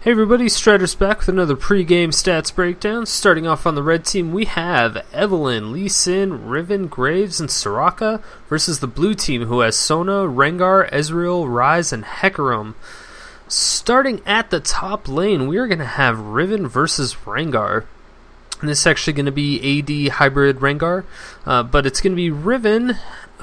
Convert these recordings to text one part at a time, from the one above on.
Hey everybody, Strider's back with another pre-game stats breakdown. Starting off on the red team, we have Evelyn, Lee Sin, Riven, Graves, and Soraka versus the blue team, who has Sona, Rengar, Ezreal, Ryze, and Hecarim. Starting at the top lane, we are going to have Riven versus Rengar. And this is actually going to be AD hybrid Rengar, but it's going to be Riven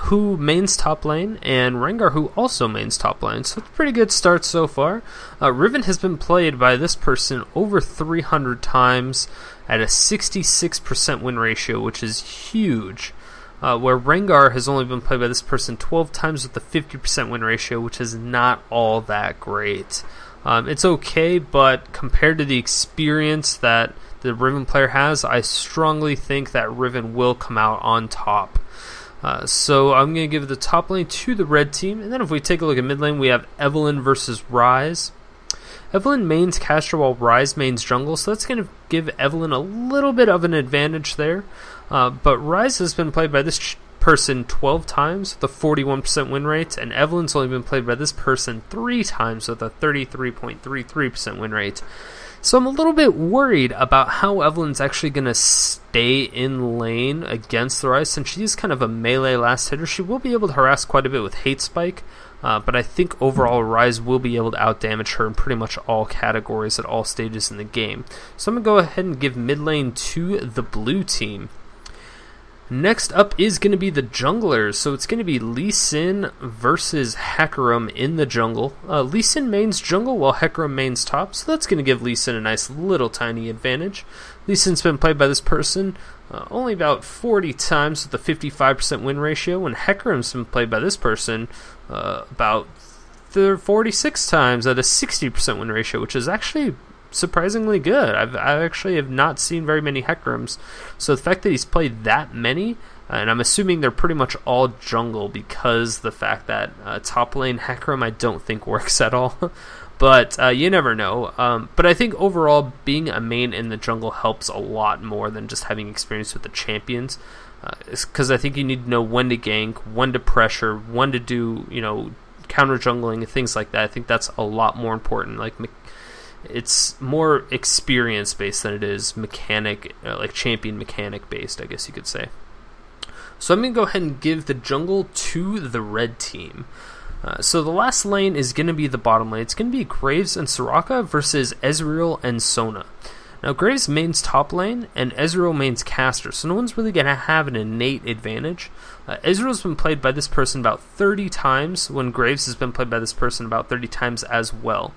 who mains top lane, and Rengar who also mains top lane. So it's a pretty good start so far. Riven has been played by this person over 300 times at a 66% win ratio, which is huge. Where Rengar has only been played by this person 12 times with a 50% win ratio, which is not all that great. It's okay, but compared to the experience that the Riven player has, I strongly think that Riven will come out on top. So I'm going to give the top lane to the red team, and then if we take a look at mid lane, we have Evelyn versus Ryze. Evelyn mains caster while Ryze mains jungle, so that's going to give Evelyn a little bit of an advantage there. But Ryze has been played by this person 12 times with a 41% win rate, and Evelyn's only been played by this person 3 times with a 33.33% win rate. So I'm a little bit worried about how Evelyn's actually going to stay in lane against the Ryze, since she's kind of a melee last hitter. She will be able to harass quite a bit with Hate Spike, but I think overall Ryze will be able to outdamage her in pretty much all categories at all stages in the game. So I'm going to go ahead and give mid lane to the blue team. Next up is going to be the junglers, so it's going to be Lee Sin versus Hecarim in the jungle. Lee Sin mains jungle while Hecarim mains top, so that's going to give Lee Sin a nice little tiny advantage. Lee Sin's been played by this person only about 40 times with a 55% win ratio, and Hecarim's been played by this person about 46 times at a 60% win ratio, which is actually surprisingly good. I actually have not seen very many Hecarims, so the fact that he's played that many, and I'm assuming they're pretty much all jungle, because the fact that top lane Hecarim I don't think works at all. But you never know. But I think overall being a main in the jungle helps a lot more than just having experience with the champions, because I think you need to know when to gank, when to pressure, when to do counter jungling and things like that. I think that's a lot more important. It's more experience based than it is mechanic, like champion mechanic based, I guess you could say. So I'm going to go ahead and give the jungle to the red team. So the last lane is going to be the bottom lane. It's going to be Graves and Soraka versus Ezreal and Sona. Now Graves mains top lane and Ezreal mains caster, so no one's really going to have an innate advantage. Ezreal's been played by this person about 30 times, when Graves has been played by this person about 30 times as well.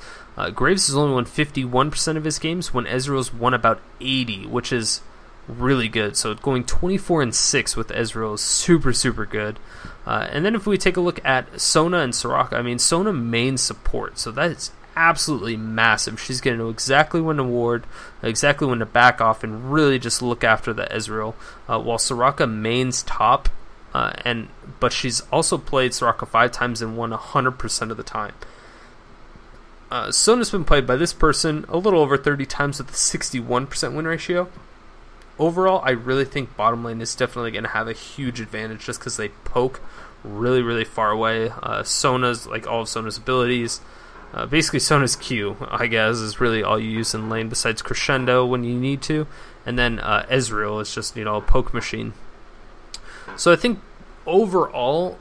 Graves has only won 51% of his games, when Ezreal's won about 80, which is really good. So going 24-6 with Ezreal is super good. And then if we take a look at Sona and Soraka, I mean, Sona mains support, so that is absolutely massive. She's going to know exactly when to ward, exactly when to back off, and really just look after the Ezreal. While Soraka mains top, but she's also played Soraka 5 times and won 100% of the time. Sona's been played by this person a little over 30 times with a 61% win ratio. Overall, I really think bottom lane is definitely going to have a huge advantage just because they poke really far away. Sona's, like all of Sona's abilities, basically Sona's Q, I guess, is really all you use in lane besides Crescendo when you need to. And then Ezreal is just, a poke machine. So I think overall,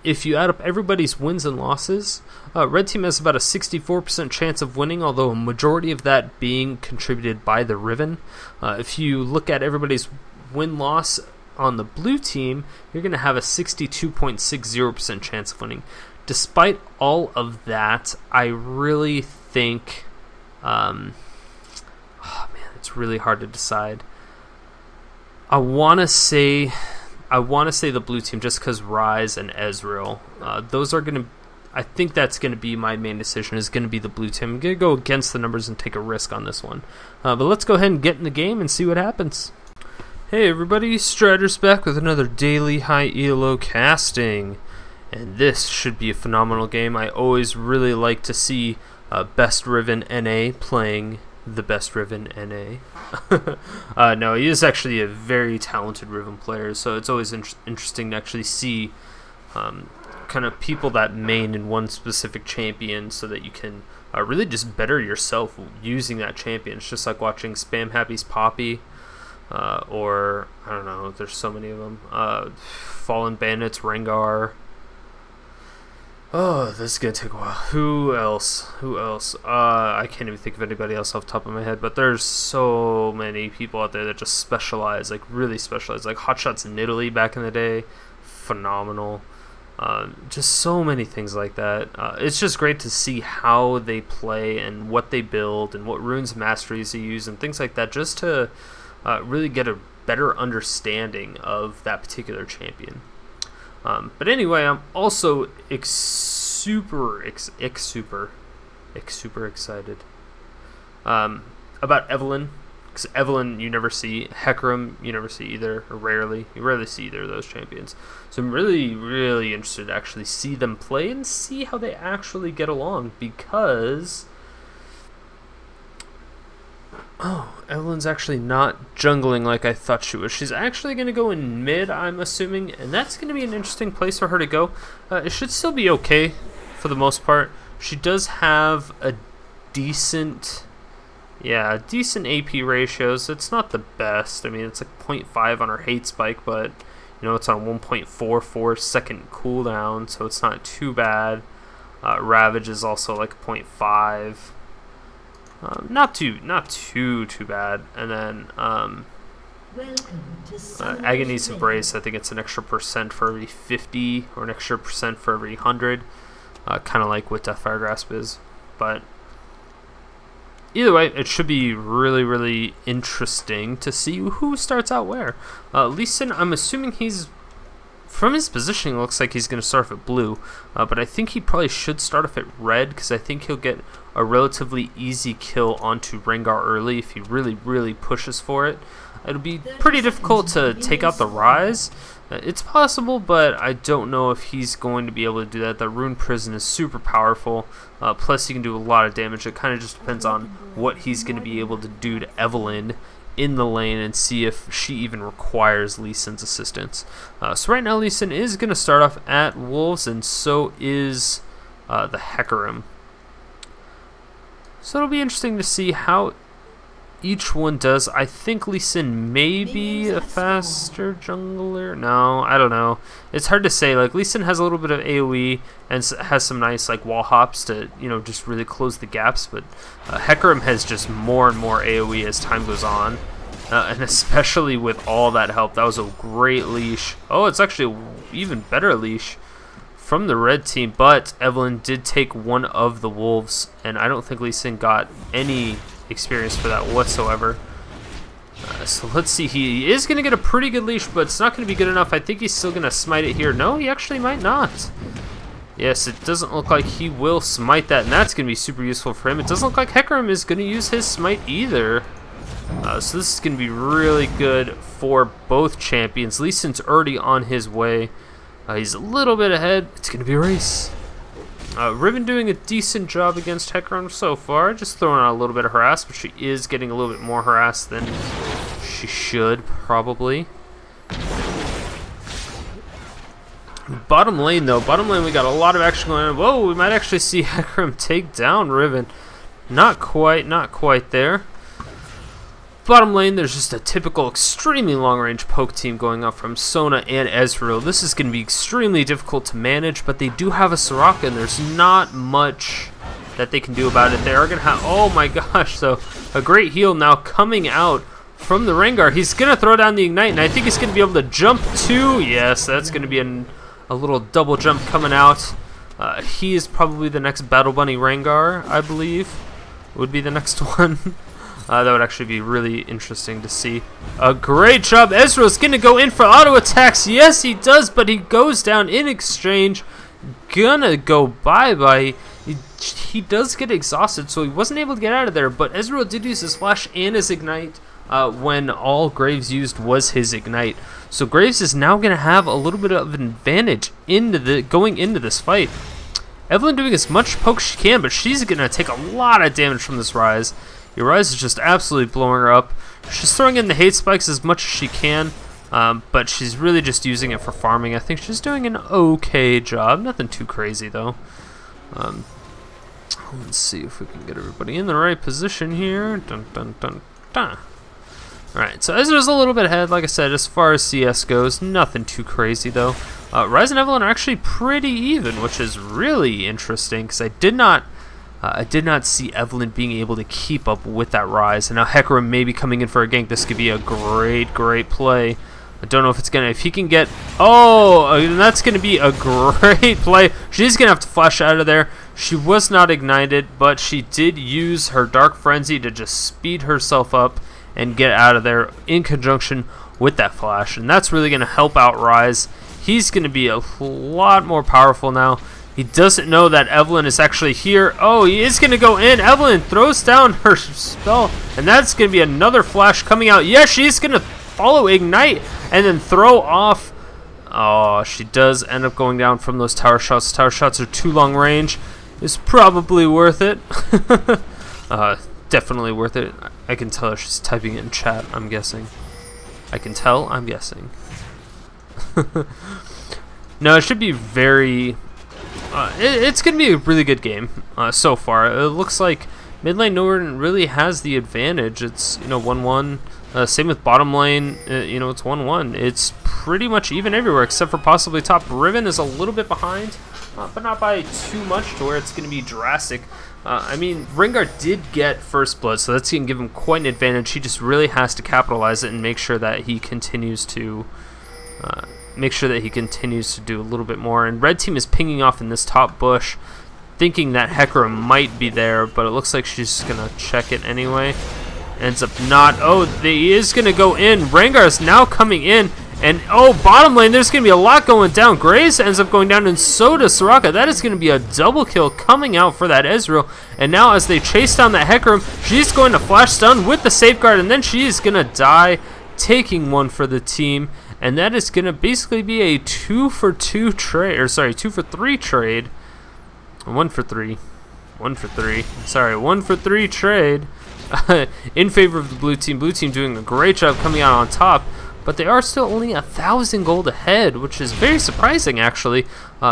if you add up everybody's wins and losses, red team has about a 64% chance of winning, although a majority of that being contributed by the Riven. If you look at everybody's win-loss on the blue team, you're going to have a 62.60% chance of winning. Despite all of that, I really think, it's really hard to decide. I want to say the blue team just because Ryze and Ezreal. Those are going to... I think that's going to be my main decision, is going to be the blue team. I'm going to go against the numbers and take a risk on this one. But let's go ahead and get in the game and see what happens. Hey everybody, Strider's back with another daily high ELO casting. And this should be a phenomenal game. I always really like to see Best Riven NA playing the best Riven NA. No, he is actually a very talented Riven player, so it's always interesting to actually see kind of people that main in one specific champion, so that you can really just better yourself using that champion. It's just like watching Spam Happy's Poppy, or I don't know, there's so many of them. Fallen Bandits, Rengar. Oh, this is gonna take a while. Who else? I can't even think of anybody else off the top of my head, but there's so many people out there that just specialize, like really specialize. Like Hotshots in Italy back in the day, phenomenal. Just so many things like that. It's just great to see how they play and what they build and what runes and masteries they use and things like that, just to really get a better understanding of that particular champion. But anyway, I'm also super excited about Evelyn, because Evelyn you never see, Hecarim you never see either, or rarely. You rarely see either of those champions. So I'm really interested to actually see them play and see how they actually get along, because Evelyn's actually not jungling like I thought she was. She's actually going to go in mid, I'm assuming, and that's going to be an interesting place for her to go. It should still be okay for the most part. She does have a decent AP ratio, so it's not the best. I mean, it's like 0.5 on her hate spike, but you know, it's on 1.44 second cooldown, so it's not too bad. Ravage is also like 0.5. Not too bad. And then Agony's Embrace, I think it's an extra % for every 50 or an extra % for every 100, kind of like what Deathfire Grasp is. But either way, it should be really interesting to see who starts out where. Lee Sin, I'm assuming he's, from his positioning, looks like he's going to start off at blue, but I think he probably should start off at red, because I think he'll get a relatively easy kill onto Rengar early if he really pushes for it. It'll be pretty difficult to take out the Ryze. It's possible, but I don't know if he's going to be able to do that. The Rune Prison is super powerful, plus he can do a lot of damage. It kind of just depends on what he's going to be able to do to Evelyn in the lane and see if she even requires Lee Sin's assistance. So right now Lee Sin is going to start off at Wolves, and so is the Hecarim. So it'll be interesting to see how each one does. I think Lee Sin may be a faster jungler. No, I don't know. It's hard to say. Like, Lee Sin has a little bit of AoE and has some nice like wall hops to, you know, just really close the gaps. But Hecarim has just more and more AoE as time goes on, and especially with all that help. That was a great leash. Oh, it's actually an even better leash from the red team, but Evelyn did take one of the wolves, and I don't think Lee Sin got any experience for that whatsoever. So let's see, he is going to get a pretty good leash, but it's not going to be good enough. I think he's still going to smite it here. No, he actually might not. Yes, it doesn't look like he will smite that, and that's going to be super useful for him. It doesn't look like Hecarim is going to use his smite either. So this is going to be really good for both champions. Lee Sin's already on his way. He's a little bit ahead. It's going to be a race. Riven doing a decent job against Hecarim so far. Just throwing out a little bit of harass, but she is getting a little bit more harassed than she should, probably. Bottom lane, though. Bottom lane, we got a lot of action going on. Whoa, we might actually see Hecarim take down Riven. Not quite there. Bottom lane, there's just a typical extremely long-range poke team going up from Sona and Ezreal. This is going to be extremely difficult to manage, but they do have a Soraka, and there's not much that they can do about it. They are going to have, oh my gosh, so a great heal now coming out from the Rengar. He's going to throw down the Ignite, and I think he's going to be able to jump too. Yes, that's going to be a little double jump coming out. He is probably the next Battle Bunny Rengar, I believe, would be the next one. That would actually be really interesting to see. A great job. Ezreal's going to go in for auto attacks. Yes, he does, but he goes down in exchange. Gonna go bye-bye. He does get exhausted, so he wasn't able to get out of there, but Ezreal did use his flash and his Ignite when all Graves used was his Ignite. So Graves is now going to have a little bit of an advantage going into this fight. Evelyn doing as much poke as she can, but she's going to take a lot of damage from this Ryze. Your Ryze is just absolutely blowing her up. She's throwing in the hate spikes as much as she can, but she's really just using it for farming. I think she's doing an okay job. Nothing too crazy, though. Let's see if we can get everybody in the right position here. Dun, dun, dun, dun. Alright, so Ezreal's a little bit ahead, like I said, as far as CS goes. Nothing too crazy, though. Ryze and Evelyn are actually pretty even, which is really interesting, because I did not see Evelyn being able to keep up with that Ryze. And now Hecarim may be coming in for a gank. This could be a great play. I don't know if it's going to... If he can get... Oh, that's going to be a great play. She's going to have to flash out of there. She was not ignited, but she did use her Dark Frenzy to just speed herself up and get out of there in conjunction with that flash. And that's really going to help out Ryze. He's going to be a lot more powerful now. He doesn't know that Evelyn is actually here. Oh, he is going to go in. Evelyn throws down her spell, and that's going to be another flash coming out. Yes, she's going to follow Ignite and then throw off. Oh, she does end up going down from those tower shots. Tower shots are too long range. It's probably worth it. Definitely worth it. I can tell she's typing it in chat, I'm guessing. I can tell, I'm guessing. No, it should be very... it's going to be a really good game so far. It looks like mid lane Northern really has the advantage. It's, 1-1. Same with bottom lane, it's 1-1. It's pretty much even everywhere except for possibly top. Riven is a little bit behind, but not by too much to where it's going to be drastic. I mean, Rengar did get first blood, so that's going to give him quite an advantage. He just really has to capitalize it and make sure that he continues to do a little bit more. And red team is pinging off in this top bush, thinking that Hecarim might be there, but it looks like she's just going to check it anyway. Ends up not. Oh, he is going to go in. Rengar is now coming in. And, oh, bottom lane, there's going to be a lot going down. Graves ends up going down, and so does Soraka. That is going to be a double kill coming out for that Ezreal. And now as they chase down that Hecarim, she's going to flash stun with the safeguard, and then she is going to die, taking one for the team. And that is going to basically be a 2-for-2 trade, or sorry, 2-for-3 trade. 1-for-3. 1-for-3. Sorry, 1-for-3 trade in favor of the blue team. Blue team doing a great job coming out on top. But they are still only 1,000 gold ahead, which is very surprising, actually.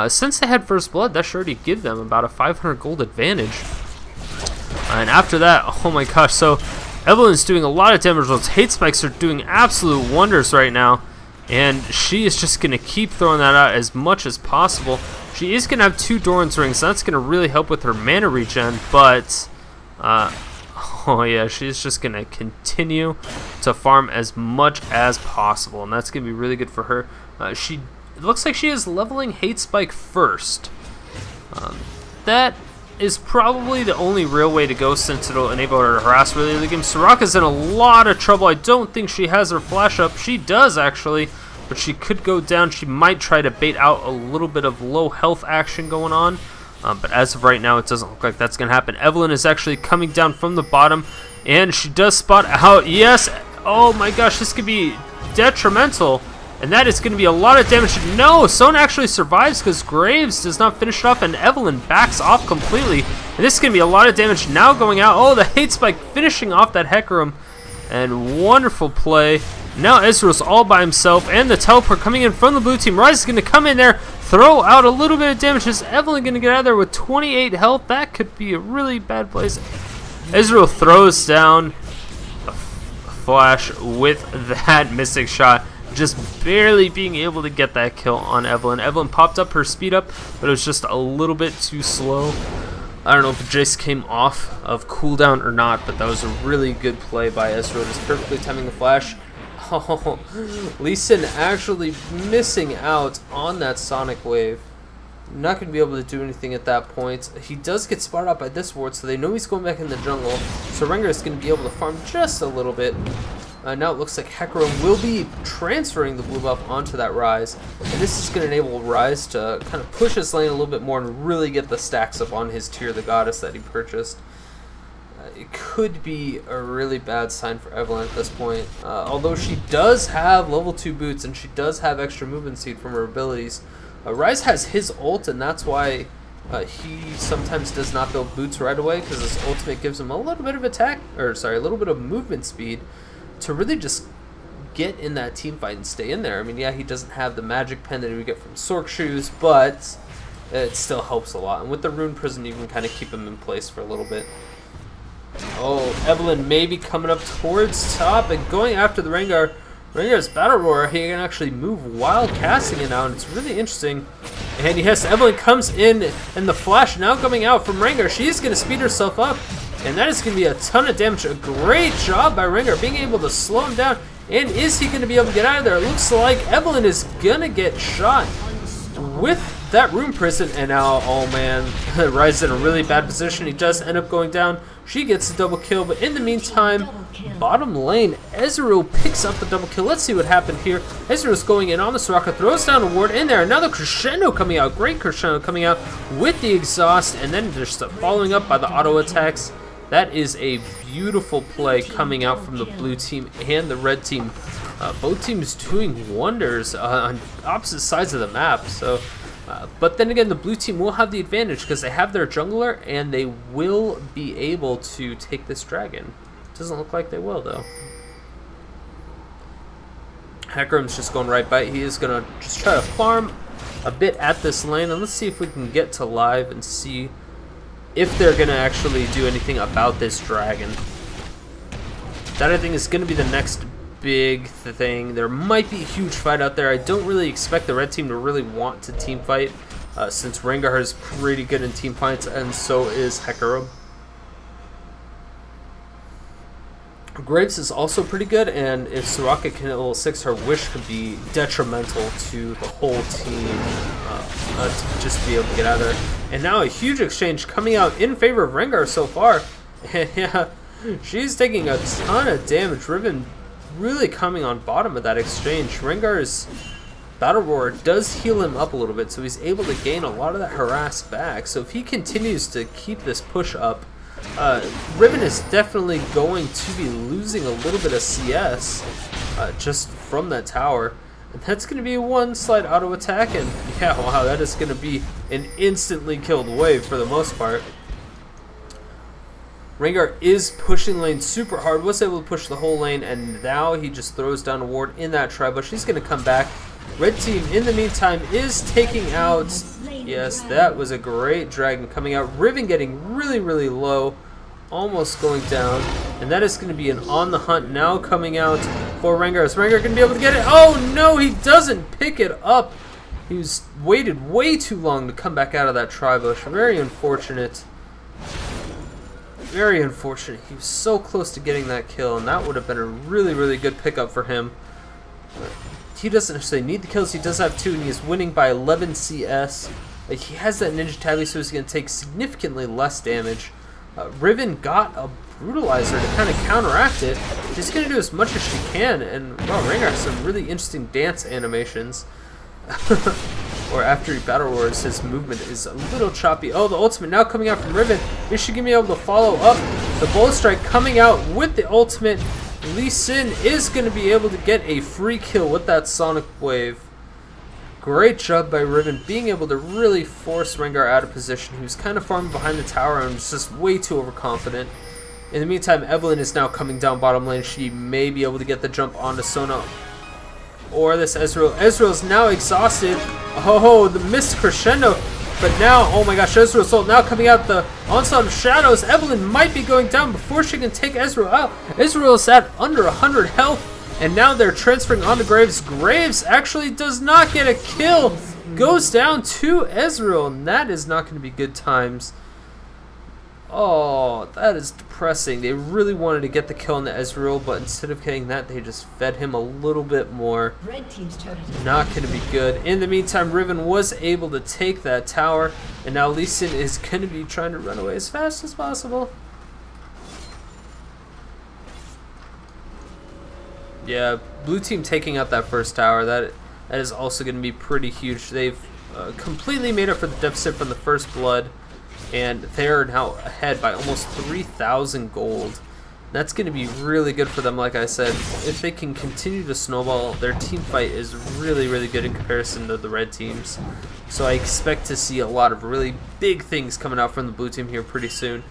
Since they had first blood, that should already give them about a 500 gold advantage. And after that, oh my gosh, so Evelyn's doing a lot of damage. Those hate spikes are doing absolute wonders right now. And she is just going to keep throwing that out as much as possible. She is going to have 2 Doran's rings, so that's going to really help with her mana regen, but... oh yeah, she's just going to continue to farm as much as possible, and that's going to be really good for her. It looks like she is leveling Hate Spike first. That is probably the only real way to go, since it'll enable her to harass really early game. Soraka's in a lot of trouble. I don't think she has her flash up. She does, actually, but she could go down. She might try to bait out a little bit of low health action going on. But as of right now, it doesn't look like that's going to happen. Evelyn is actually coming down from the bottom, and she does spot out. Yes! Oh my gosh, this could be detrimental, and that is going to be a lot of damage. No! Sona actually survives because Graves does not finish it off, and Evelyn backs off completely. And this is going to be a lot of damage now going out. Oh, the Hate Spike finishing off that Hecarim, and wonderful play. Now Ezreal's all by himself, and the teleport coming in from the blue team. Ryze is going to come in there, throw out a little bit of damage. Is Evelyn going to get out of there with 28 health? That could be a really bad place. Ezreal throws down a flash with that Mystic shot, just barely being able to get that kill on Evelyn. Evelyn popped up her speed up, but it was just a little bit too slow. I don't know if Jace came off of cooldown or not, but that was a really good play by Ezreal, just perfectly timing the flash. Oh, Lee Sin actually missing out on that Sonic Wave. Not going to be able to do anything at that point. He does get spotted out by this ward, so they know he's going back in the jungle. So Rengar is going to be able to farm just a little bit. Now it looks like Hecarim will be transferring the blue buff onto that Ryze. And this is going to enable Ryze to kind of push his lane a little bit more and really get the stacks up on his Tear the Goddess that he purchased. It could be a really bad sign for Evelyn at this point. Although she does have level 2 boots and she does have extra movement speed from her abilities. Ryze has his ult, and that's why he sometimes does not build boots right away, because his ultimate gives him a little bit of a little bit of movement speed to really just get in that team fight and stay in there. I mean, yeah, he doesn't have the magic pen that he would get from Sork Shoes, but it still helps a lot. And with the Rune Prison, you can kind of keep him in place for a little bit. Oh, Evelyn maybe coming up towards top and going after the Rengar. Rengar's Battle Roar, he can actually move while casting it now, and it's really interesting. And yes, Evelyn comes in, and the flash now coming out from Rengar. She's going to speed herself up, and that is going to be a ton of damage. A great job by Rengar, being able to slow him down. And is he going to be able to get out of there? It looks like Evelyn is going to get shot with that Rune Prison, and now, oh man, Ryze in a really bad position. He does end up going down. She gets a double kill, but in the meantime, bottom lane, Ezreal picks up the double kill. Let's see what happened here. Ezreal's going in on the Soraka, throws down a ward in there. Now the crescendo coming out, great crescendo coming out with the exhaust, and then just following up by the auto attacks. That is a beautiful play coming out from the blue team and the red team. Both teams doing wonders on opposite sides of the map. So, but then again, the blue team will have the advantage because they have their jungler and they will be able to take this dragon. Doesn't look like they will though. Hecarim's just going right by it. He is going to just try to farm a bit at this lane, and let's see if we can get to live and see if they're going to actually do anything about this dragon. That I think is going to be the next big thing. There might be a huge fight out there. I don't really expect the red team to really want to team fight since Rengar is pretty good in team fights, and so is Hecarim. Graves is also pretty good, and if Soraka can level 6, her wish could be detrimental to the whole team to just be able to get out of there. And now a huge exchange coming out in favor of Rengar so far. And yeah, she's taking a ton of damage. Riven really coming on bottom of that exchange. Rengar's Battle Roar does heal him up a little bit, so he's able to gain a lot of that harass back. So if he continues to keep this push up, Riven is definitely going to be losing a little bit of CS just from that tower. And that's going to be one slight auto attack, and yeah, wow, that is going to be an instantly killed wave for the most part. Rengar is pushing lane super hard, was able to push the whole lane, and now he just throws down a ward in that tri-bush. He's going to come back. Red team, in the meantime, is taking out, yes, that was a great dragon coming out. Riven getting really, really low, almost going down, and that is going to be an on the hunt now coming out for Rengar. Is Rengar going to be able to get it? Oh no, he doesn't pick it up. He's waited way too long to come back out of that tri-bush. Very unfortunate. Very unfortunate. He was so close to getting that kill, and that would have been a really, really good pickup for him. He doesn't necessarily need the kills. He does have 2, and he is winning by 11 CS. He has that Ninja Tabby, so he's going to take significantly less damage. Riven got a Brutalizer to kind of counteract it. She's going to do as much as she can, and wow, Rengar has some really interesting dance animations. Or after he Battle Roars, his movement is a little choppy. Oh, the ultimate now coming out from Riven. Is she going to be able to follow up? The Bullet Strike coming out with the ultimate. Lee Sin is going to be able to get a free kill with that Sonic Wave. Great job by Riven, being able to really force Rengar out of position. He was kind of farming behind the tower and was just way too overconfident. In the meantime, Evelyn is now coming down bottom lane. She may be able to get the jump onto Sona or this Ezreal. Ezreal's now exhausted. Oh, the missed crescendo. But now, oh my gosh, Ezreal's ult now coming out the onslaught of shadows. Evelyn might be going down before she can take Ezreal out. Ezreal is at under 100 health, and now they're transferring onto Graves. Graves actually does not get a kill. Goes down to Ezreal, and that is not going to be good times. Oh, that is depressing. They really wanted to get the kill on the Ezreal, but instead of getting that, they just fed him a little bit more. Red team's turret. Not going to be good. In the meantime, Riven was able to take that tower, and now Lee Sin is going to be trying to run away as fast as possible. Yeah, blue team taking out that first tower, that is also going to be pretty huge. They've completely made up for the deficit from the first blood, and they're now ahead by almost 3,000 gold. That's going to be really good for them, like I said. If they can continue to snowball, their team fight is really, really good in comparison to the red teams. So I expect to see a lot of really big things coming out from the blue team here pretty soon.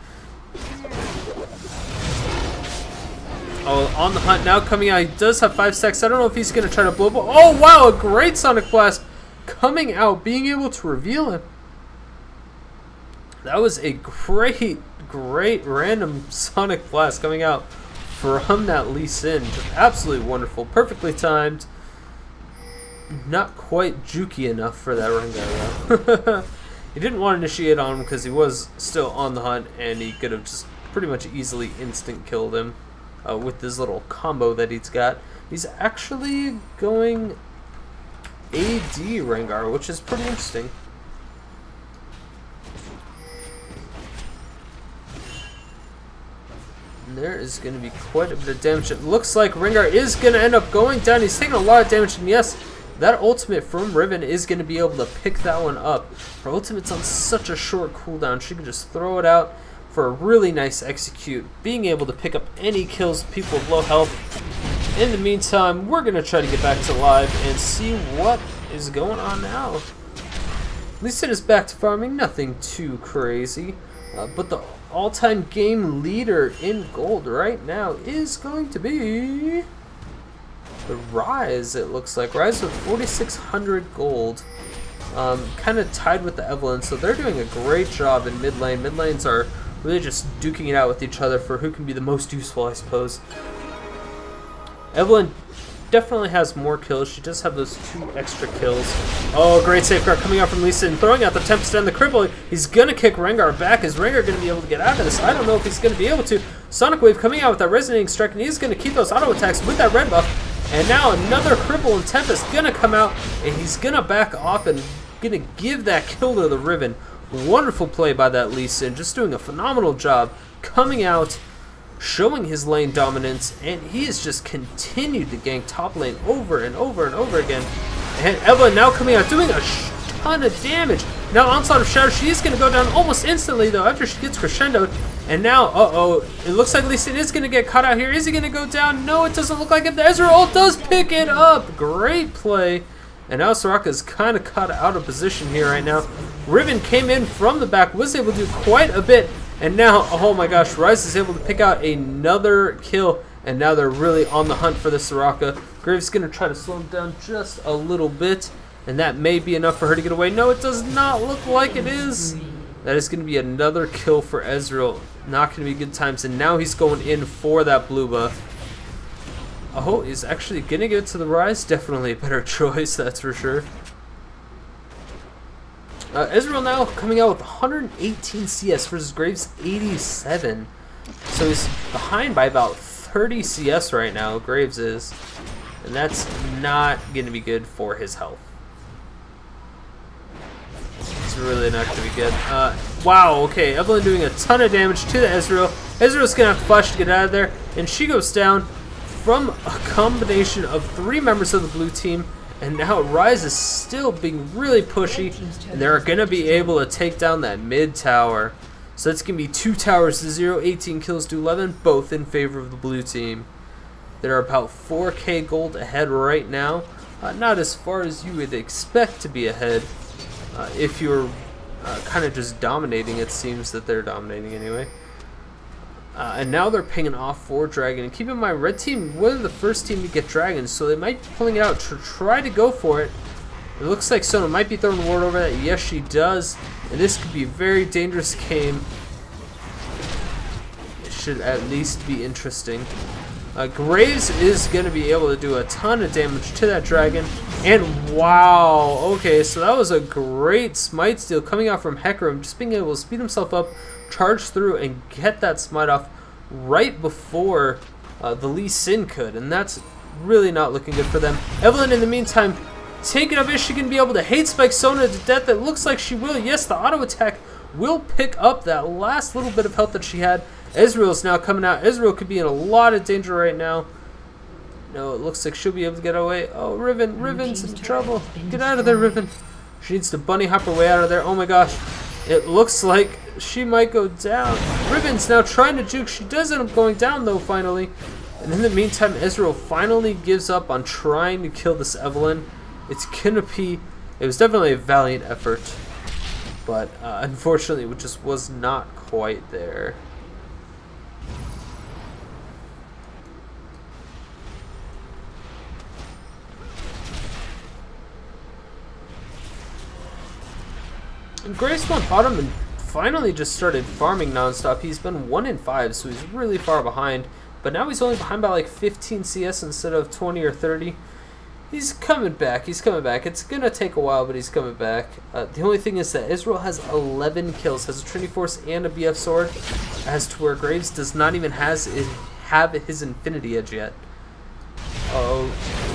Oh, on the hunt now coming out. He does have 5 stacks. I don't know if he's going to try to blow up. Oh, wow, a great Sonic Blast coming out, being able to reveal him. That was a great random Sonic Blast coming out from that Lee Sin. Just absolutely wonderful. Perfectly timed. Not quite jukey enough for that Rengar though. He didn't want to initiate on him because he was still on the hunt, and he could have just pretty much easily instant killed him with this little combo that he's got. He's actually going AD Rengar, which is pretty interesting. And there is going to be quite a bit of damage. It looks like Rengar is going to end up going down. He's taking a lot of damage, and yes, that ultimate from Riven is going to be able to pick that one up. Her ultimate's on such a short cooldown, she can just throw it out for a really nice execute, being able to pick up any kills, people with low health. In the meantime, we're going to try to get back to live and see what is going on now. Lee Sin is back to farming, nothing too crazy, but the all-time game leader in gold right now is going to be the Ryze, it looks like. Ryze with 4,600 gold. Kind of tied with the Evelyn, so they're doing a great job in mid lane. Mid lanes are really just duking it out with each other for who can be the most useful, I suppose. Evelyn definitely has more kills. She does have those 2 extra kills. Oh, great safeguard coming out from Lee Sin, throwing out the Tempest and the Cripple. He's going to kick Rengar back. Is Rengar going to be able to get out of this? I don't know if he's going to be able to. Sonic Wave coming out with that Resonating Strike, and he's going to keep those auto attacks with that red buff. And now another Cripple and Tempest gonna come out, and he's gonna back off and gonna give that kill to the Riven. Wonderful play by that Lee Sin, just doing a phenomenal job coming out, showing his lane dominance, and he has just continued to gank top lane over and over and over again. And Evelyn now coming out doing a ton of damage. Now Onslaught of Shadow, she's gonna go down almost instantly though after she gets crescendoed. And now, it looks like Lee Sin is going to get caught out here. Is he going to go down? No, it doesn't look like it. The Ezreal does pick it up. Great play. And now Soraka is kind of caught out of position here right now. Riven came in from the back, was able to do quite a bit. And now, oh my gosh, Ryze is able to pick out another kill. And now they're really on the hunt for the Soraka. Graves going to try to slow him down just a little bit. And that may be enough for her to get away. No, it does not look like it is. That is going to be another kill for Ezreal. Not going to be good times. And now he's going in for that blue buff. Oh, he's actually going to give it to the Ryze. Definitely a better choice, that's for sure. Ezreal now coming out with 118 CS versus Graves 87. So he's behind by about 30 CS right now, Graves is. And that's not going to be good for his health. It's really not going to be good. Wow, okay, Evelyn doing a ton of damage to the Ezreal. Ezreal's going to have to flash to get out of there, and she goes down from a combination of 3 members of the blue team, and now Ryze is still being really pushy, and they're going to be able to take down that mid tower. So it's going to be 2 towers to 0, 18 kills to 11, both in favor of the blue team. They're about 4k gold ahead right now. Not as far as you would expect to be ahead. If you're kind of just dominating, it seems that they're dominating anyway. And now they're pinging off for Dragon. And keep in mind, red team was the first team to get Dragon, so they might be pulling it out to try to go for it. It looks like Sona might be throwing the ward over that. Yes, she does. And this could be a very dangerous game. It should at least be interesting. Graves is going to be able to do a ton of damage to that dragon. And wow, okay, so that was a great smite steal coming out from Hecarim, just being able to speed himself up, charge through, and get that smite off right before the Lee Sin could. And that's really not looking good for them. Evelyn, in the meantime, taking up. Is she going to be able to hate spike Sona to death? It looks like she will. Yes, the auto attack will pick up that last little bit of health that she had. Ezreal is now coming out. Ezreal could be in a lot of danger right now. No, it looks like she'll be able to get away. Oh, Riven's in trouble. Get out of there, Riven. She needs to bunny hop her way out of there. Oh my gosh. It looks like she might go down. Riven's now trying to juke. She does end up going down though, finally. And in the meantime, Ezreal finally gives up on trying to kill this Evelyn. It's gonna be... It was definitely a valiant effort. But unfortunately, it just was not quite there. And Grace went bottom and finally just started farming nonstop. He's been 1 in 5, so he's really far behind. But now he's only behind by like 15 CS instead of 20 or 30. He's coming back. He's coming back. It's going to take a while, but he's coming back. The only thing is that Ezreal has 11 kills, has a Trinity Force and a BF Sword, as to where Graves does not even have his Infinity Edge yet. Oh,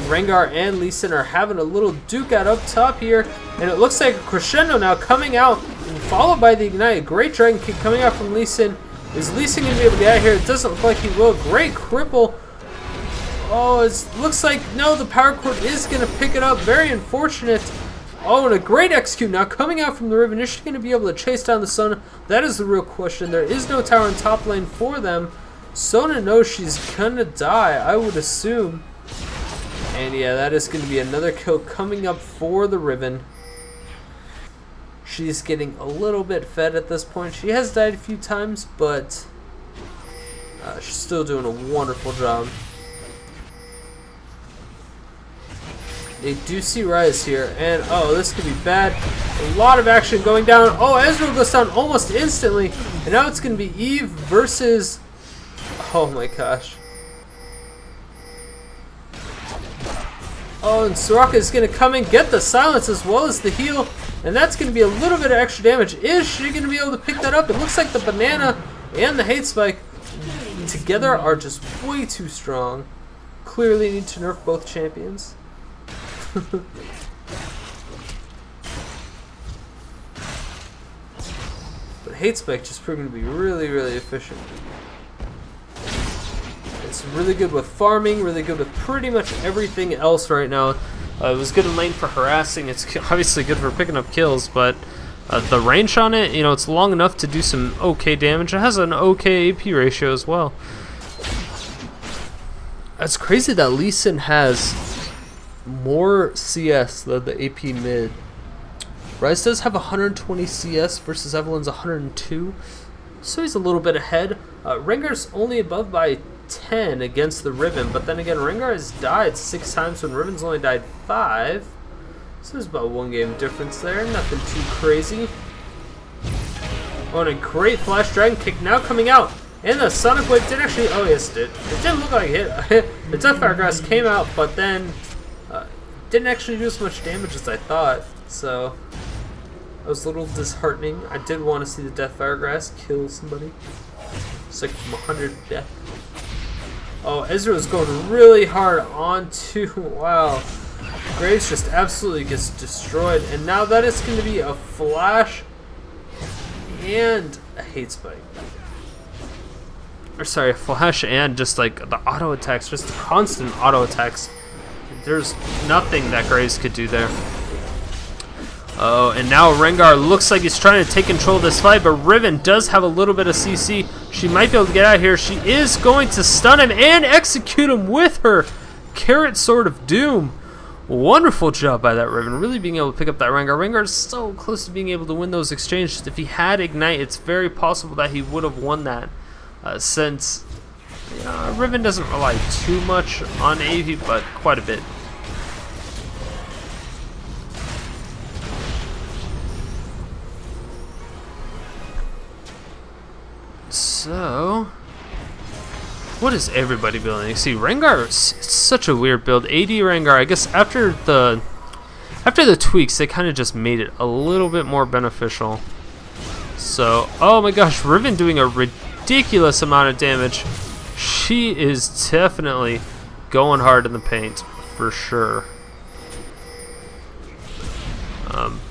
Rengar and Lee Sin are having a little duke out up top here, and it looks like a crescendo now coming out, and followed by the Ignite. A great Dragon Kick coming out from Lee Sin. Is Lee Sin going to be able to get out of here? It doesn't look like he will. Great cripple. Oh, it looks like, no, the Power Chord is going to pick it up. Very unfortunate. Oh, and a great execute now coming out from the Riven. Is she going to be able to chase down the Sona? That is the real question. There is no tower in top lane for them. Sona knows she's going to die, I would assume. And yeah, that is going to be another kill coming up for the Riven. She's getting a little bit fed at this point. She has died a few times, but she's still doing a wonderful job. They do see Ryze here, and oh, this could be bad. A lot of action going down. Oh, Ezreal goes down almost instantly, and now it's going to be Eve versus... Oh my gosh. Oh, and Soraka is going to come in, get the silence as well as the heal, and that's going to be a little bit of extra damage. Is she going to be able to pick that up? It looks like the banana and the hate spike together are just way too strong. Clearly need to nerf both champions. But hate spike just proving to be really, really efficient. It's really good with farming, really good with pretty much everything else right now. It was good in lane for harassing. It's obviously good for picking up kills, but the range on it, you know, it's long enough to do some okay damage. It has an okay AP ratio as well. It's crazy that Lee Sin has more CS than the AP mid. Ryze does have 120 CS versus Evelyn's 102, so he's a little bit ahead. Rengar's only above by 10 against the Riven, but then again, Rengar has died 6 times when Riven's only died 5. So there's about 1 game difference there, nothing too crazy. Oh, and a great Flash Dragon Kick now coming out. And the Sonic Wave did actually, oh yes, it didn't look like it hit. The Deathfire Grass came out, but then didn't actually do as much damage as I thought, so that was a little disheartening. I did want to see the Deathfire Grass kill somebody. It's like from 100 death. Oh, Ezreal is going really hard onto, wow. Graves just absolutely gets destroyed, and now that is going to be a flash and a hate spike. Or sorry, a flash and just like the auto attacks, just the constant auto attacks. There's nothing that Graves could do there. Oh, and now Rengar looks like he's trying to take control of this fight, but Riven does have a little bit of CC. She might be able to get out of here. She is going to stun him and execute him with her Carrot Sword of Doom. Wonderful job by that Riven, really being able to pick up that Rengar. Rengar is so close to being able to win those exchanges. If he had Ignite, it's very possible that he would have won that, since Riven doesn't rely too much on AV, but quite a bit. So, what is everybody building? You see, Rengar is such a weird build. AD Rengar, I guess after the tweaks, they kind of just made it a little bit more beneficial. So, oh my gosh, Riven doing a ridiculous amount of damage. She is definitely going hard in the paint, for sure.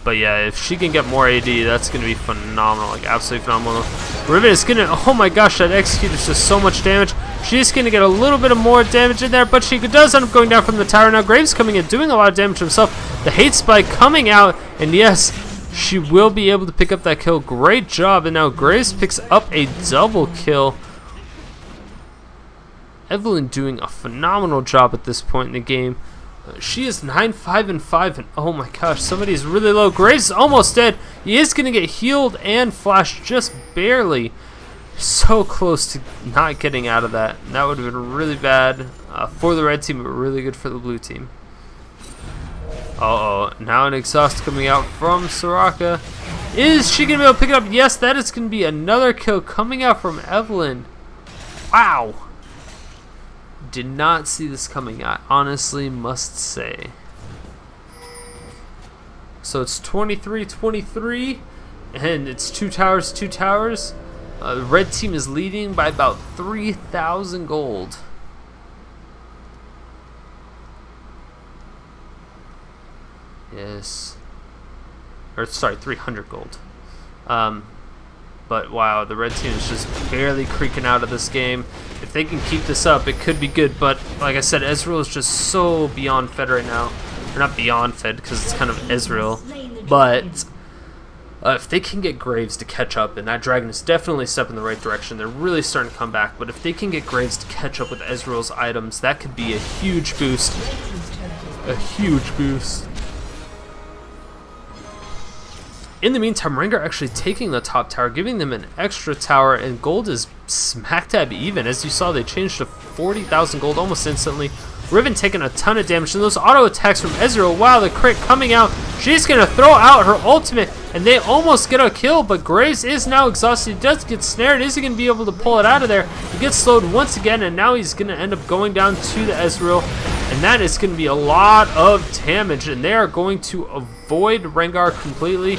But yeah, if she can get more AD, that's going to be phenomenal, like absolutely phenomenal. Riven is going to, oh my gosh, that execute is just so much damage. She's going to get a little bit of more damage in there, but she does end up going down from the tower. Now Graves coming in, doing a lot of damage himself. The hate spike coming out, and yes, she will be able to pick up that kill. Great job, and now Graves picks up a double kill. Evelyn doing a phenomenal job at this point in the game. She is 9-5-5, and oh my gosh, somebody's really low. Graves is almost dead. He is going to get healed and flashed just barely. So close to not getting out of that. And that would have been really bad for the red team, but really good for the blue team. Uh-oh, now an exhaust coming out from Soraka. Is she going to be able to pick it up? Yes, that is going to be another kill coming out from Evelyn. Wow. Did not see this coming, I honestly must say. So it's 23-23, and it's 2 towers, 2 towers. The red team is leading by about 3,000 gold. Yes. Or sorry, 300 gold. But wow, the red team is just barely creaking out of this game. If they can keep this up, it could be good. But like I said, Ezreal is just so beyond fed right now. Or not beyond fed, because it's kind of Ezreal. But if they can get Graves to catch up, and that dragon is definitely a step in the right direction, they're really starting to come back. But if they can get Graves to catch up with Ezreal's items, that could be a huge boost. A huge boost. In the meantime, Rengar actually taking the top tower, giving them an extra tower, and gold is smack dab even. As you saw, they changed to 40,000 gold almost instantly. Riven taking a ton of damage, and those auto attacks from Ezreal, wow, the crit coming out. She's going to throw out her ultimate, and they almost get a kill, but Graves is now exhausted. He does get snared. Is he going to be able to pull it out of there? He gets slowed once again, and now he's going to end up going down to the Ezreal, and that is going to be a lot of damage, and they are going to avoid Rengar completely.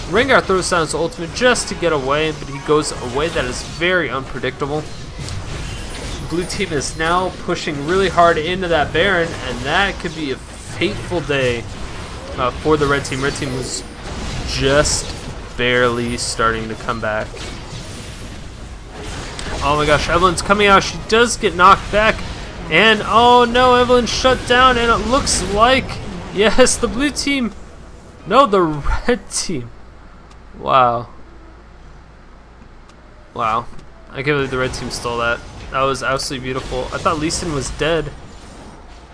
Rengar throws down his ultimate just to get away, but he goes away. That is very unpredictable. Blue team is now pushing really hard into that Baron, and that could be a fateful day for the red team. Red team was just barely starting to come back. Oh my gosh, Evelyn's coming out. She does get knocked back, and oh no, Evelyn shut down, and it looks like, yes, the blue team, no, the red team. Wow. Wow. I can't believe the red team stole that. That was absolutely beautiful. I thought Lee Sin was dead.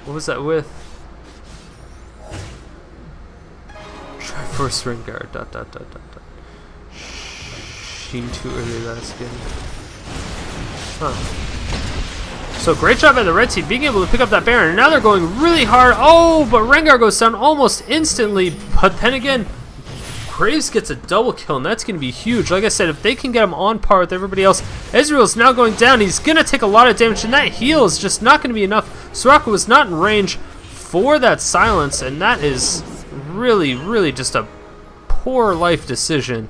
What was that with? Triforce Rengar. ... Sheen too early last game. Huh. So great job by the red team being able to pick up that Baron. And now they're going really hard. Oh, but Rengar goes down almost instantly. But then again, Graves gets a double kill, and that's going to be huge. Like I said, if they can get him on par with everybody else, Ezreal's now going down. He's going to take a lot of damage, and that heal is just not going to be enough. Soraka was not in range for that silence, and that is really, really just a poor life decision.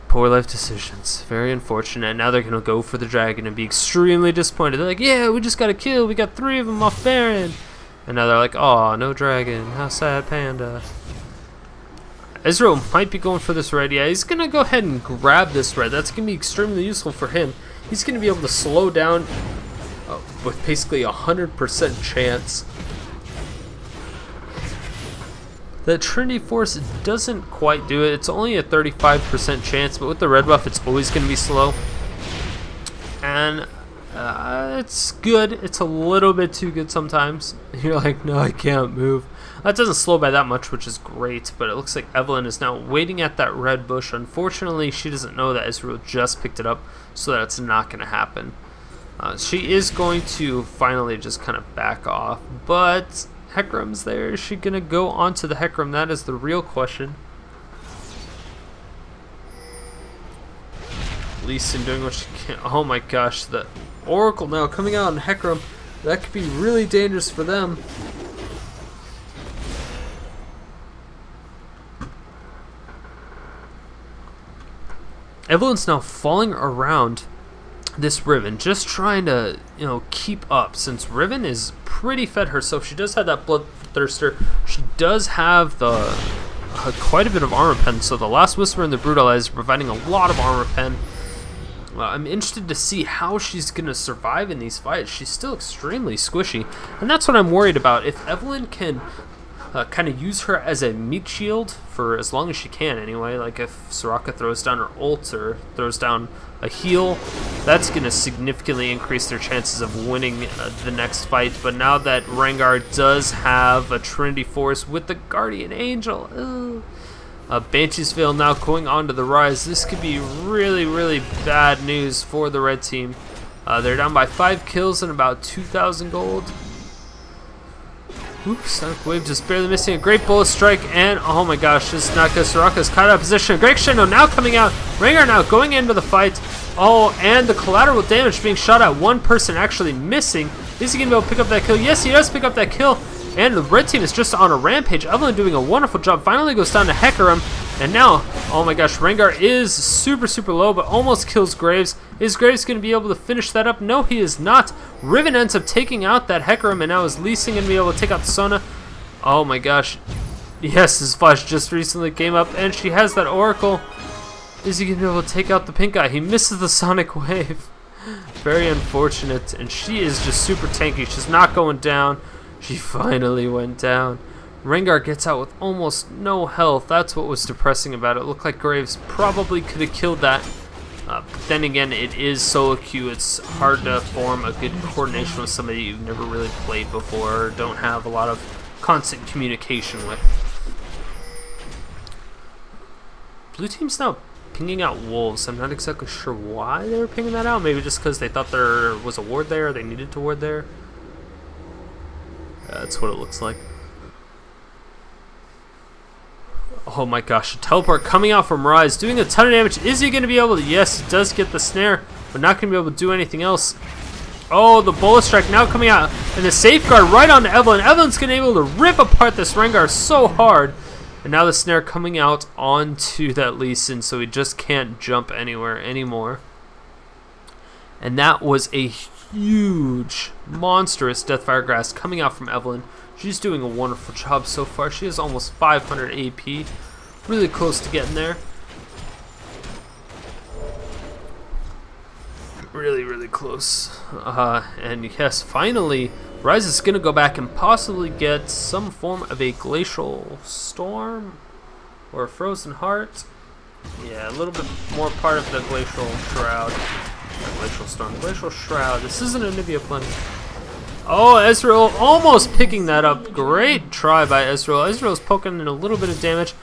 Poor life decisions. Very unfortunate. Now they're going to go for the dragon and be extremely disappointed. They're like, yeah, we just got a kill. We got 3 of them off Baron. And now they're like, oh, no dragon. How sad, panda. Ezreal might be going for this red. Yeah, he's going to go ahead and grab this red. That's going to be extremely useful for him. He's going to be able to slow down with basically 100% chance. The Trinity Force doesn't quite do it. It's only a 35% chance, but with the red buff, it's always going to be slow. And it's good. It's a little bit too good sometimes. You're like, no, I can't move. That doesn't slow by that much, which is great, but it looks like Evelyn is now waiting at that red bush. Unfortunately, she doesn't know that Ezreal just picked it up, so that's not going to happen. She is going to finally just kind of back off, but Hecarim's there. Is she going to go onto the Hecarim? That is the real question. Lee Sin doing what she can. Oh my gosh, the Oracle now coming out on Hecarim. That could be really dangerous for them. Evelyn's now falling around this Riven, just trying to, keep up. Since Riven is pretty fed herself, she does have that Bloodthirster. She does have the quite a bit of armor pen. So the Last Whisper and the Brutalize are providing a lot of armor pen. I'm interested to see how she's going to survive in these fights. She's still extremely squishy, and that's what I'm worried about. If Evelyn can kind of use her as a meat shield for as long as she can anyway, like if Soraka throws down her ult or throws down a heal, that's going to significantly increase their chances of winning the next fight. But now that Rengar does have a Trinity Force with the Guardian Angel, Banshee's Veil now going on to the Ryze. This could be really, really bad news for the red team. They're down by 5 kills and about 2,000 gold. Ooh, Sonic Wave just barely missing a great bullet strike, and oh my gosh, this is not good. Soraka's caught out of position. Great Crescendo now coming out. Rengar now going into the fight. Oh, and the collateral damage being shot at. One person actually missing. Is he going to be able to pick up that kill? Yes, he does pick up that kill. And the red team is just on a rampage. Evelyn doing a wonderful job. Finally goes down to Hecarim. And now, oh my gosh, Rengar is super, super low, but almost kills Graves. Is Graves going to be able to finish that up? No, he is not. Riven ends up taking out that Hecarim, and now is Lee Sin going to be able to take out the Sona. Oh my gosh. Yes, his flash just recently came up, and she has that Oracle. Is he going to be able to take out the pink guy? He misses the Sonic Wave. Very unfortunate, and she is just super tanky. She's not going down. She finally went down. Rengar gets out with almost no health. That's what was depressing about it. It looked like Graves probably could have killed that. But then again, it is solo queue. It's hard to form a good coordination with somebody you've never really played before or don't have a lot of constant communication with. Blue team's now pinging out wolves. I'm not exactly sure why they were pinging that out. Maybe just because they thought there was a ward there, or they needed to ward there. That's what it looks like. Oh my gosh, a teleport coming out from Ryze, doing a ton of damage. Is he going to be able to? Yes, he does get the snare, but not going to be able to do anything else. Oh, the bullet strike now coming out, and the safeguard right onto Evelyn. Evelyn's going to be able to rip apart this Rengar so hard. And now the snare coming out onto that Lee Sin, so he just can't jump anywhere anymore. And that was a huge, monstrous Deathfire Grass coming out from Evelyn. She's doing a wonderful job so far. She has almost 500 AP. Really close to getting there. Really, really close. And yes, finally, Ryze is going to go back and possibly get some form of a Glacial Storm or a Frozen Heart. Yeah, a little bit more part of the Glacial Shroud. Glacial Storm, Glacial Shroud. This isn't a Nivea Plenty. Oh, Ezreal almost picking that up. Great try by Ezreal. Ezreal's poking in a little bit of damage,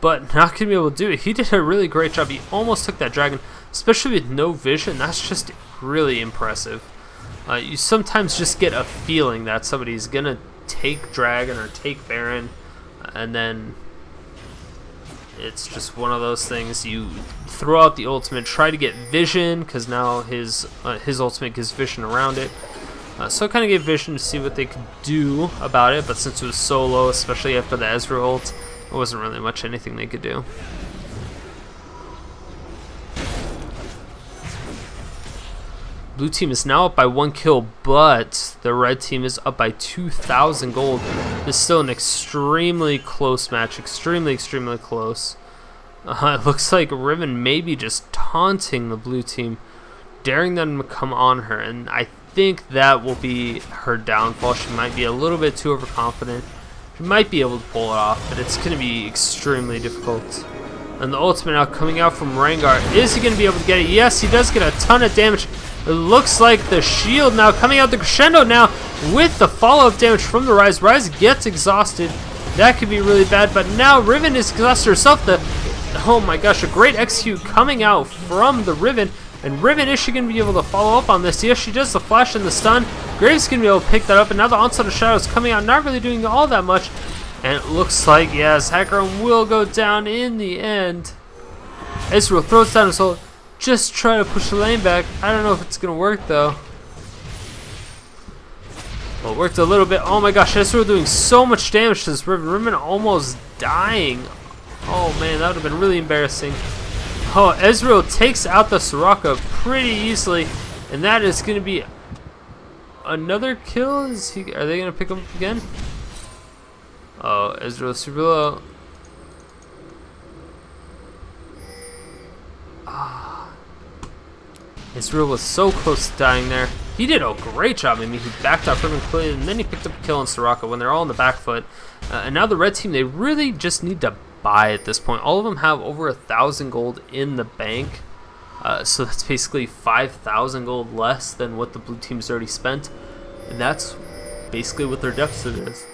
but not going to be able to do it. He did a really great job. He almost took that dragon, especially with no vision. That's just really impressive. You sometimes just get a feeling that somebody's going to take dragon or take baron, and then it's just one of those things. You throw out the ultimate, try to get vision, because now his ultimate gives vision around it. So I kind of gave vision to see what they could do about it, but since it was so low, especially after the Ezreal ult, there wasn't really much anything they could do. Blue team is now up by 1 kill, but the red team is up by 2,000 gold. It's still an extremely close match, extremely close. It looks like Riven may be just taunting the blue team, daring them to come on her, and I think that will be her downfall. She might be a little bit too overconfident. She might be able to pull it off, but it's going to be extremely difficult. And the ultimate now coming out from Rengar. Is he going to be able to get it? Yes, he does get a ton of damage. It looks like the shield now coming out, the crescendo now with the follow-up damage from the Ryze. Ryze gets exhausted. That could be really bad, but now Riven is exhausted herself. Oh my gosh, a great execute coming out from the Riven. And Riven, is she going to be able to follow up on this? Yes, she does. The flash and the stun. Graves going to be able to pick that up, and now the Onslaught of Shadows coming out, not really doing all that much. And it looks like, yes, Hecarim will go down in the end. Ezreal throws down his ult. Just try to push the lane back. I don't know if it's going to work, though. Well, it worked a little bit. Oh my gosh, Ezreal doing so much damage to this Riven. Riven almost dying. Oh man, that would have been really embarrassing. Oh, Ezreal takes out the Soraka pretty easily, and that is going to be another kill. Are they going to pick him up again? Oh, Ezreal super low. Ezreal was so close to dying there. He did a great job. I mean, he backed up Riven clearly, and then he picked up a kill on Soraka when they're all on the back foot. And now the red team, they really just need to buy at this point. All of them have over 1,000 gold in the bank. So that's basically 5,000 gold less than what the blue team's already spent. And that's basically what their deficit is.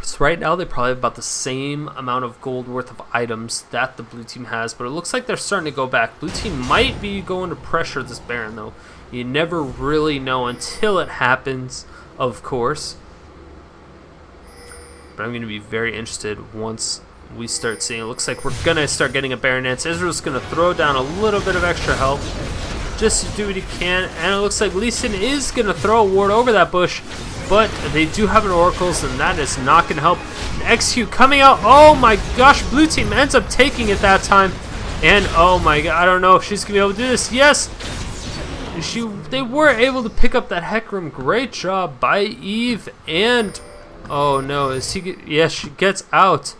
So right now they probably have about the same amount of gold worth of items that the blue team has, but it looks like they're starting to go back. Blue team might be going to pressure this Baron though. You never really know until it happens, of course. but I'm going to be very interested once we start seeing. It looks like we're going to start getting a Baron Dance. Ezreal's going to throw down a little bit of extra help just to do what he can, and it looks like Lee Sin is going to throw a ward over that bush, but they do have an Oracles, and that is not going to help. Execute coming out. Oh my gosh, blue team ends up taking it that time, and oh my god, I don't know if she's going to be able to do this. Yes! They were able to pick up that Hecarim. Great job by Eve, and oh no, yes, she gets out.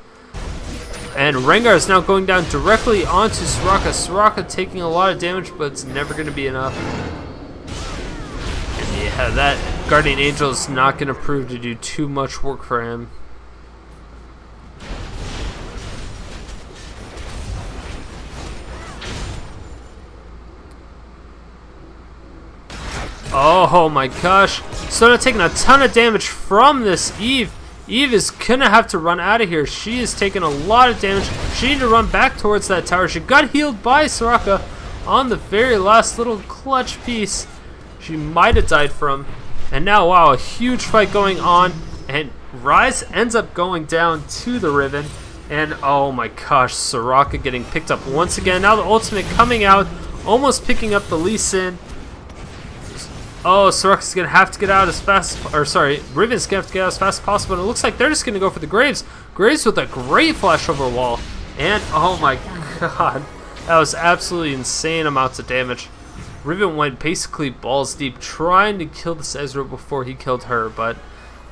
And Rengar is now going down directly onto Soraka. Soraka taking a lot of damage, but it's never going to be enough. And yeah, that Guardian Angel is not going to prove to do too much work for him. Oh my gosh. Sona taking a ton of damage from this Eve. Eve is gonna have to run out of here. She is taking a lot of damage. She needs to run back towards that tower. She got healed by Soraka on the very last little clutch piece she might have died from. And now, wow, a huge fight going on. And Ryze ends up going down to the Riven. And oh my gosh, Soraka getting picked up once again. Now the ultimate coming out, almost picking up the Lee Sin. Oh, Soraka's going to have to get out as fast, or sorry, Riven's going to have to get out as fast as possible, and it looks like they're just going to go for the Graves. Graves with a great flash over wall, and oh my god, that was absolutely insane amounts of damage. Riven went basically balls deep trying to kill this Ezreal before he killed her, but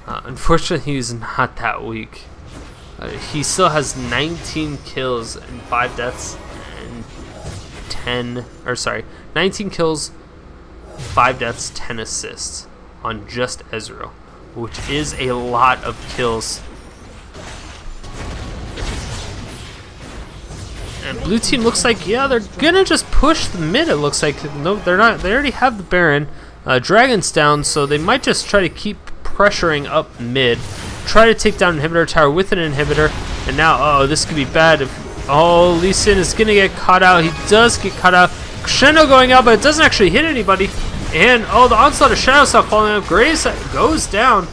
unfortunately he's not that weak. He still has 19 kills and 5 deaths, and 19 kills, 5 deaths, 10 assists on just Ezreal, which is a lot of kills. And blue team looks like, yeah, they're gonna just push the mid. It looks like no, they're not. They already have the Baron. Dragon's down, so they might just try to keep pressuring up mid, try to take down inhibitor tower with an inhibitor. And now, oh, this could be bad. Oh, Lee Sin is gonna get caught out. He does get caught out. Crescendo going out, but it doesn't actually hit anybody. And oh, the onslaught of Shadow Stop falling up. Graves goes down,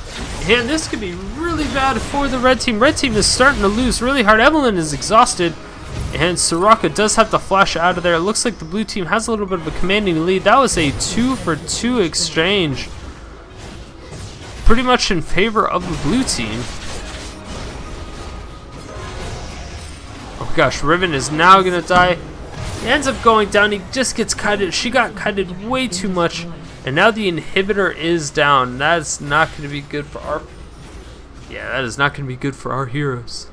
and this could be really bad for the red team. Red team is starting to lose really hard. Evelyn is exhausted, and Soraka does have to flash out of there. It looks like the blue team has a little bit of a commanding lead. That was a 2-for-2 exchange, pretty much in favor of the blue team. Oh gosh, Riven is now gonna die. He ends up going down. He just gets kited. She got kited way too much, and now the inhibitor is down. That's not going to be good for our. Yeah, that is not going to be good for our heroes.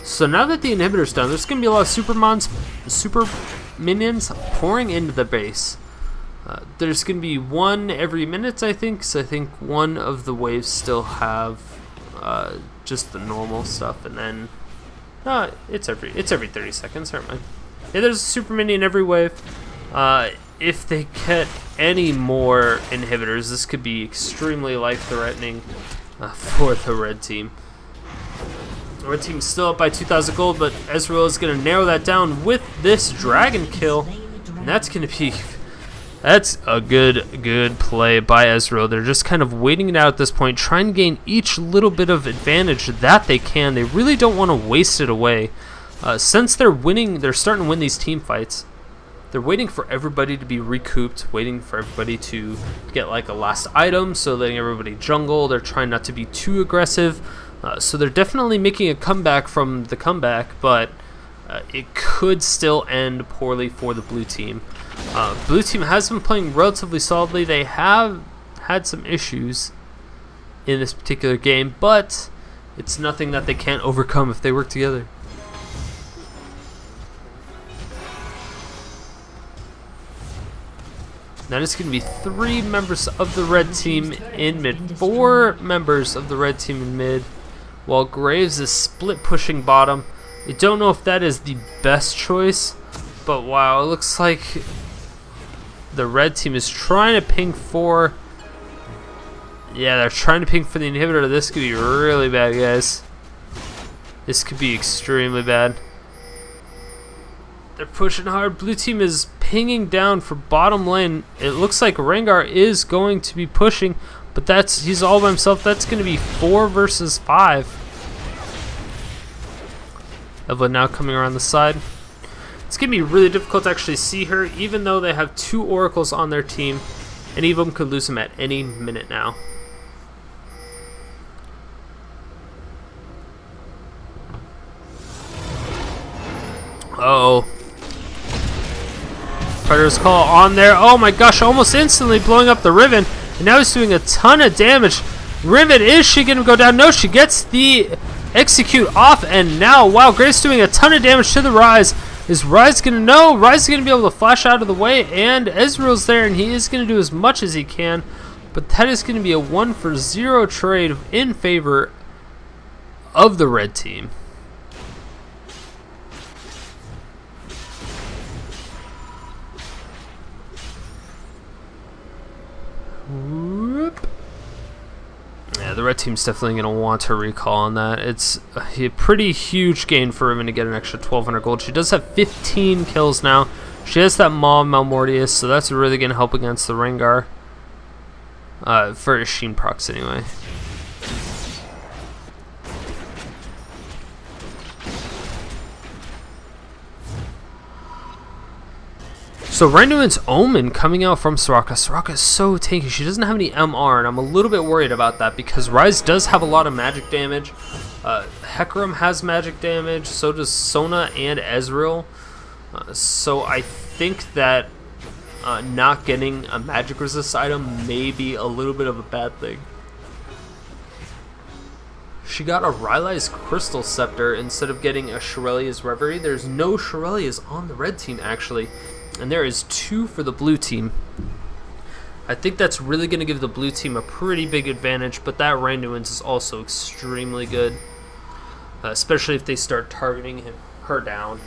So now that the inhibitor's down, there's going to be a lot of super minions pouring into the base. There's going to be one every minute, I think. So I think one of the waves still have just the normal stuff, and then. It's every 30 seconds, never mind. Yeah, there's a super minion every wave. If they get any more inhibitors, this could be extremely life-threatening for the red team. The red team's still up by 2,000 gold, but Ezreal is going to narrow that down with this dragon kill, and that's going to be... That's a good play by Ezreal. They're just kind of waiting it out at this point, trying to gain each little bit of advantage that they can. They really don't want to waste it away. Since they're winning, they're starting to win these team fights. They're waiting for everybody to be recouped, waiting for everybody to get like a last item, so letting everybody jungle. They're trying not to be too aggressive. So they're definitely making a comeback from the comeback, but it could still end poorly for the blue team. Blue team has been playing relatively solidly. They have had some issues in this particular game, but it's nothing that they can't overcome if they work together. Now it's going to be 3 members of the red team in mid, 4 members of the red team in mid, while Graves is split pushing bottom. I don't know if that is the best choice, but wow, it looks like the red team is trying to ping for... Yeah, they're trying to ping for the inhibitor. This could be really bad, guys. This could be extremely bad. They're pushing hard. Blue team is pinging down for bottom lane. It looks like Rengar is going to be pushing, But he's all by himself. That's going to be 4 versus 5. Evelyn now coming around the side. It's going to be really difficult to actually see her, even though they have 2 oracles on their team. Any of them could lose him at any minute now. Uh-oh. Predator's Call on there. Oh my gosh, almost instantly blowing up the Riven. And now he's doing a ton of damage. Riven, is she going to go down? No, she gets the execute off. And now, wow, Graves doing a ton of damage to the Ryze. Is Ryze going to know? Ryze is going to be able to flash out of the way. And Ezreal's there, and he is going to do as much as he can. But that is going to be a 1-for-0 trade in favor of the red team. Whoop. Yeah, the red team's definitely going to want to recall on that. It's a pretty huge gain for Riven to get an extra 1,200 gold. She does have 15 kills now. She has that Maw Malmortius, so that's really going to help against the Rengar. For Sheen procs anyway. So Renduin's Omen coming out from Soraka. Soraka is so tanky. She doesn't have any MR, and I'm a little bit worried about that because Ryze does have a lot of magic damage. Hecarim has magic damage, so does Sona and Ezreal. So I think that not getting a magic resist item may be a little bit of a bad thing. She got a Ryze's Crystal Scepter instead of getting a Shirelia's Reverie. There's no Shirelia's on the red team, actually. And there is 2 for the blue team. I think that's really going to give the blue team a pretty big advantage, but that Randuin's is also extremely good. Especially if they start targeting her down.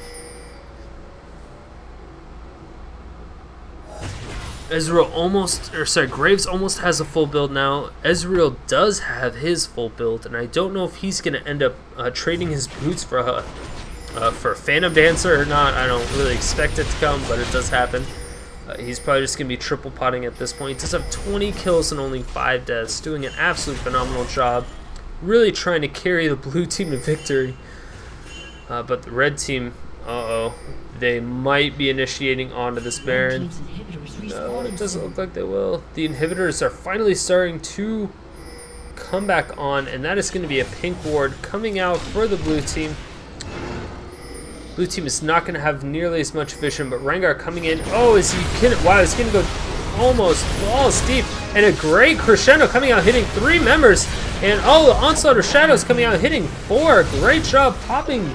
Ezreal Graves almost has a full build now. Ezreal does have his full build, and I don't know if he's going to end up trading his boots for Phantom Dancer or not. I don't really expect it to come, but it does happen. He's probably just going to be triple potting at this point. He does have 20 kills and only 5 deaths, doing an absolute phenomenal job. Really trying to carry the blue team to victory. But the red team, they might be initiating onto this Baron. No, it doesn't look like they will. The inhibitors are finally starting to come back on, and that is going to be a pink ward coming out for the blue team. Blue team is not going to have nearly as much vision, but Rengar coming in. Oh, is he kidding? Wow, he's going to go almost balls deep. And a great crescendo coming out, hitting 3 members. And oh, the Onslaught of Shadows coming out, hitting 4. Great job popping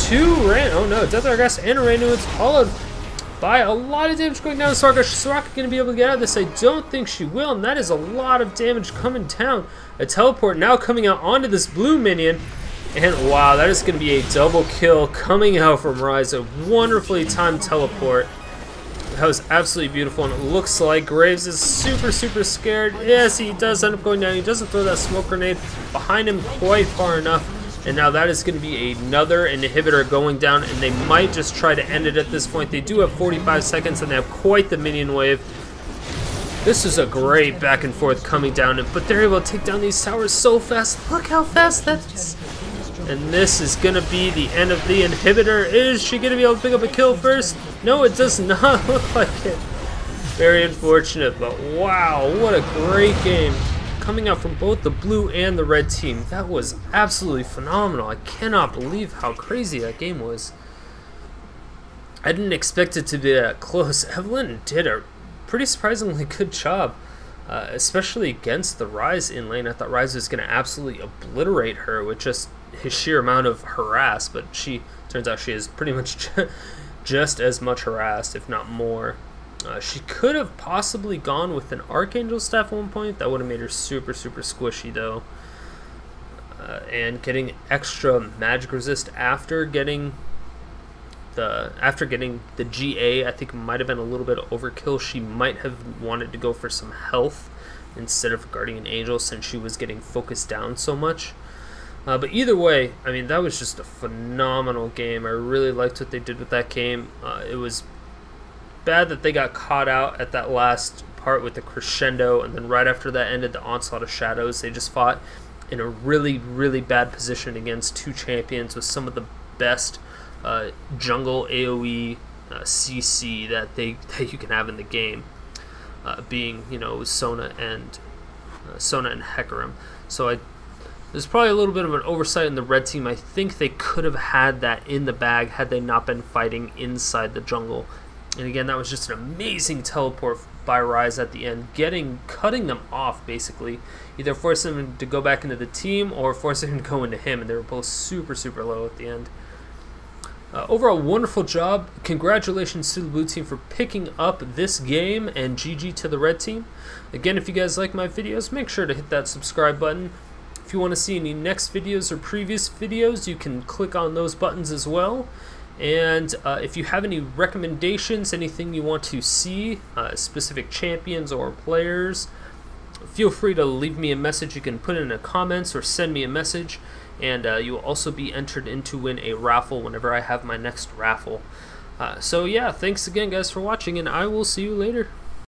2 oh no, Death Argast and a Randuin's, followed by a lot of damage going down to Soraka. Soraka going to be able to get out of this? I don't think she will, and that is a lot of damage coming down. A teleport now coming out onto this blue minion. And wow, that is going to be a double kill coming out from Ryze. A wonderfully timed teleport. That was absolutely beautiful, and it looks like Graves is super scared. Yes, he does end up going down. He doesn't throw that smoke grenade behind him quite far enough. And now that is going to be another inhibitor going down, and they might just try to end it at this point. They do have 45 seconds, and they have quite the minion wave. This is a great back and forth coming down, but they're able to take down these towers so fast. Look how fast that is. And this is going to be the end of the inhibitor. Is she going to be able to pick up a kill first? No, it does not look like it. Very unfortunate, but wow, what a great game. Coming out from both the blue and the red team. That was absolutely phenomenal. I cannot believe how crazy that game was. I didn't expect it to be that close. Evelyn did a pretty surprisingly good job. Especially against the Ryze in lane. I thought Ryze was going to absolutely obliterate her with just his sheer amount of harass, but turns out she is pretty much just as much harassed, if not more. She could have possibly gone with an Archangel staff at one point. That would have made her super squishy though. And getting extra magic resist after getting the GA, I think might have been a little bit of overkill. She might have wanted to go for some health instead of Guardian Angel since she was getting focused down so much. But either way, I mean, that was just a phenomenal game. I really liked what they did with that game. It was bad that they got caught out at that last apart with the crescendo, and then right after that ended the onslaught of shadows. They just fought in a really, really bad position against two champions with some of the best jungle AoE CC that you can have in the game, being, you know, Sona and Hecarim. So there's probably a little bit of an oversight in the red team. I think they could have had that in the bag had they not been fighting inside the jungle. And again, that was just an amazing teleport by Ryze at the end, cutting them off basically, either forcing them to go back into the team or forcing them to go into him, and they were both super, super low at the end. Overall, wonderful job. Congratulations to the blue team for picking up this game, and GG to the red team. Again, if you guys like my videos, make sure to hit that subscribe button. If you want to see any next videos or previous videos, you can click on those buttons as well. And if you have any recommendations, anything you want to see, specific champions or players, feel free to leave me a message. You can put it in the comments or send me a message, and you will also be entered in to win a raffle whenever I have my next raffle. So yeah, thanks again guys for watching, and I will see you later.